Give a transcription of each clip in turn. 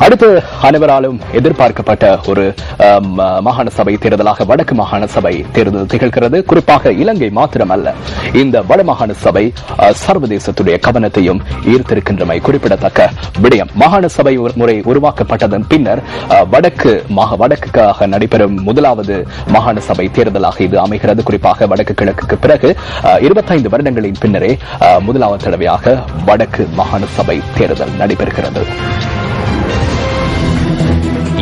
அடுத்து அனைவராலும் எதிர்பார்க்கப்பட்ட ஒரு மாகாண சபை தேர்தலாக வடக்கு மாகாண சபை தேர்தல் திகழ்கிறது. குறிப்பாக இலங்கை மாத்திரமல்ல, இந்த வடமாகாண சபை சர்வதேசத்துடைய கவனத்தையும் ஈர்த்திருக்கின்றமை குறிப்பிடத்தக்க விடயம். மாகாண சபை முறை உருவாக்கப்பட்டதன் பின்னர் வடக்குக்காக நடைபெறும் முதலாவது மாகாண சபை தேர்தலாக இது அமைகிறது. குறிப்பாக வடக்கு கிழக்குக்கு பிறகு 25 வருடங்களின் பின்னரே முதலாவது தடவையாக வடக்கு மாகாண சபை தேர்தல் நடைபெறுகிறது.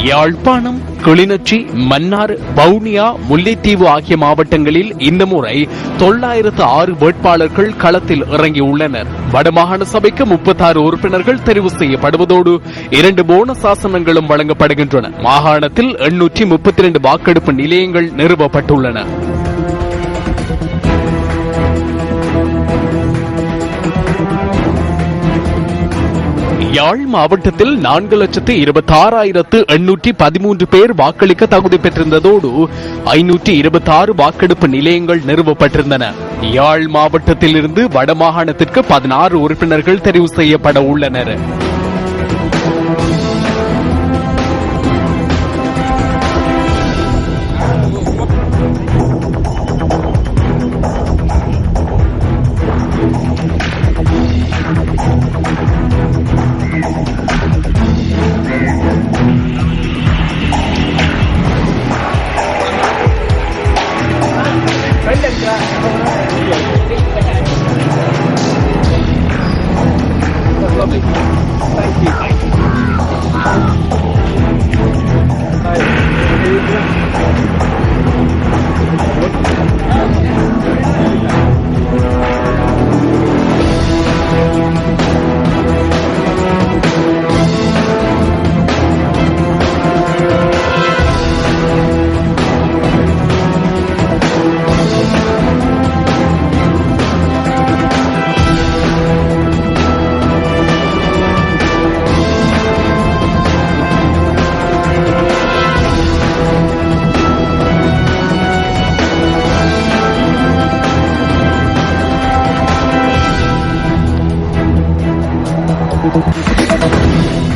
யாழ்ப்பாணம், கிளிநொச்சி, மன்னார், வவுனியா, முல்லைத்தீவு ஆகிய மாவட்டங்களில் இந்த முறை 906 வேட்பாளர்கள் களத்தில் இறங்கியுள்ளனர். வடமாகாண சபைக்கு 36 உறுப்பினர்கள் தெரிவு செய்யப்படுவதோடு 2 போனஸ் ஆசனங்களும் வழங்கப்படுகின்றன. மாகாணத்தில் 832 வாக்கெடுப்பு நிலையங்கள் நிறுவப்பட்டுள்ளன. யாழ் மாவட்டத்தில் 4,26,813 பேர் வாக்களிக்க தகுதி பெற்றிருந்ததோடு 526 வாக்கெடுப்பு நிலையங்கள் நிறுவப்பட்டிருந்தன. யாழ் மாவட்டத்திலிருந்து வடமாகாணத்திற்கு 16 உறுப்பினர்கள் தெரிவு செய்யப்பட உள்ளனர்.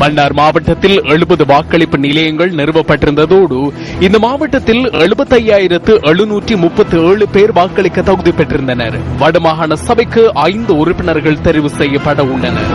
மன்னார் மாவட்டத்தில் 70 வாக்களிப்பு நிலையங்கள் நிறுவப்பட்டிருந்ததோடு இந்த மாவட்டத்தில் 75,737 பேர் வாக்களிக்க தகுதி பெற்றிருந்தனர். வடமாகாண சபைக்கு 5 உறுப்பினர்கள் தெரிவு செய்யப்பட உள்ளனர்.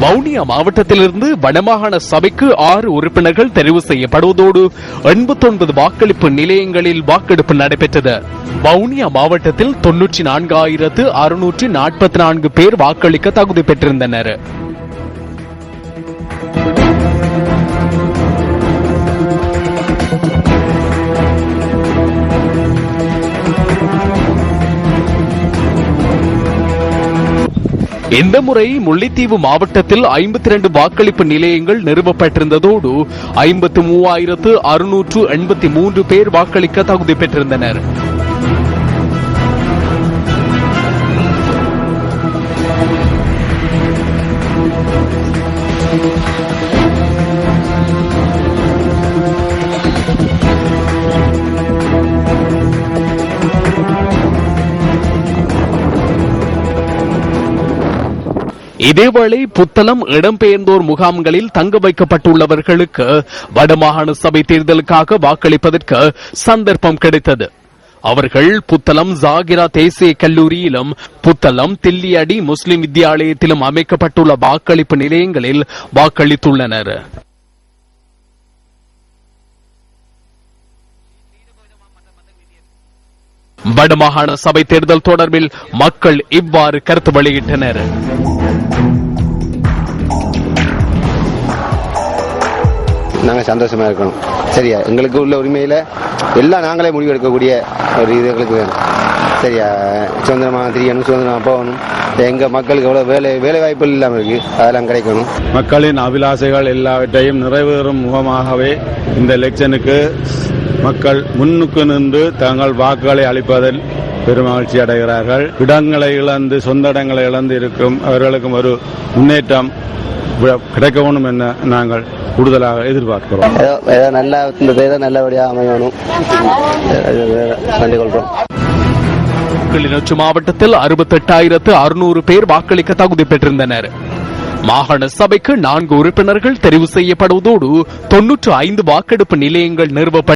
வவுனியா மாவட்டத்திலிருந்து வடமாகாண சபைக்கு 6 உறுப்பினர்கள் தெரிவு செய்யப்படுவதோடு 89 வாக்களிப்பு நிலையங்களில் வாக்கெடுப்பு நடைபெற்றது. வவுனியா மாவட்டத்தில் 94,644 பேர் வாக்களிக்க தகுதி பெற்றிருந்தனர். இந்த முறை முல்லைத்தீவு மாவட்டத்தில் 52 வாக்களிப்பு நிலையங்கள் நிறுவப்பட்டிருந்ததோடு 53,683 பேர் வாக்களிக்க தகுதி பெற்றிருந்தனர். இதேவேளை புத்தளம் இடம்பெயர்ந்தோர் முகாம்களில் தங்க வைக்கப்பட்டுள்ளவர்களுக்கு வடமாகாண சபை தேர்தலுக்காக வாக்களிப்பதற்கு சந்தர்ப்பம் கிடைத்தது. அவர்கள் புத்தளம் ஜாகிரா தேசிய கல்லூரியிலும் புத்தளம் தில்லியடி முஸ்லிம் வித்தியாலயத்திலும் அமைக்கப்பட்டுள்ள வாக்களிப்பு நிலையங்களில் வாக்களித்துள்ளனர். வடமாகாண சபை தேர்தல் தொடர்பில் மக்கள் இவ்வாறு கருத்து வெளியிட்டனர். நாங்கள் சந்தோஷமா இருக்கணும். சரியா, எங்களுக்கு உள்ள உரிமையில எல்லாம் நாங்களே முடிவெடுக்கக்கூடிய ஒரு இது எங்களுக்கு வேணும். சரியா, சுதந்திரமாக தெரியணும், சுதந்திரமாக போகணும். எங்க மக்களுக்கு எவ்வளவு வேலை வாய்ப்புகள் இல்லாமல் இருக்கு, அதெல்லாம் கிடைக்கணும். மக்களின் அபிலாசைகள் எல்லாவற்றையும் நிறைவேறும் முகமாகவே இந்த எலெக்ஷனுக்கு மக்கள் முன்னுக்கு நின்று தங்கள் வாக்குகளை அளிப்பதில் பெருமகிழ்ச்சி அடைகிறார்கள். இடங்களை இழந்து சொந்த இடங்களை இழந்து இருக்கும் அவர்களுக்கும் ஒரு முன்னேற்றம் கிடைக்க வேணும் என நாங்கள் கூடுதலாக எதிர்பார்க்கிறோம். நல்லபடியாக அமையணும் கண்டுகொள்றோம். கிளிநொச்சி மாவட்டத்தில் 68,600 பேர் வாக்களிக்க தகுதி பெற்றிருந்தனர். மாகாண சபைக்கு 4 உறுப்பினர்கள் தெரிவு செய்யப்படுவதோடு 95 வாக்கெடுப்பு நிலையங்கள் நிறுவப்பட்டு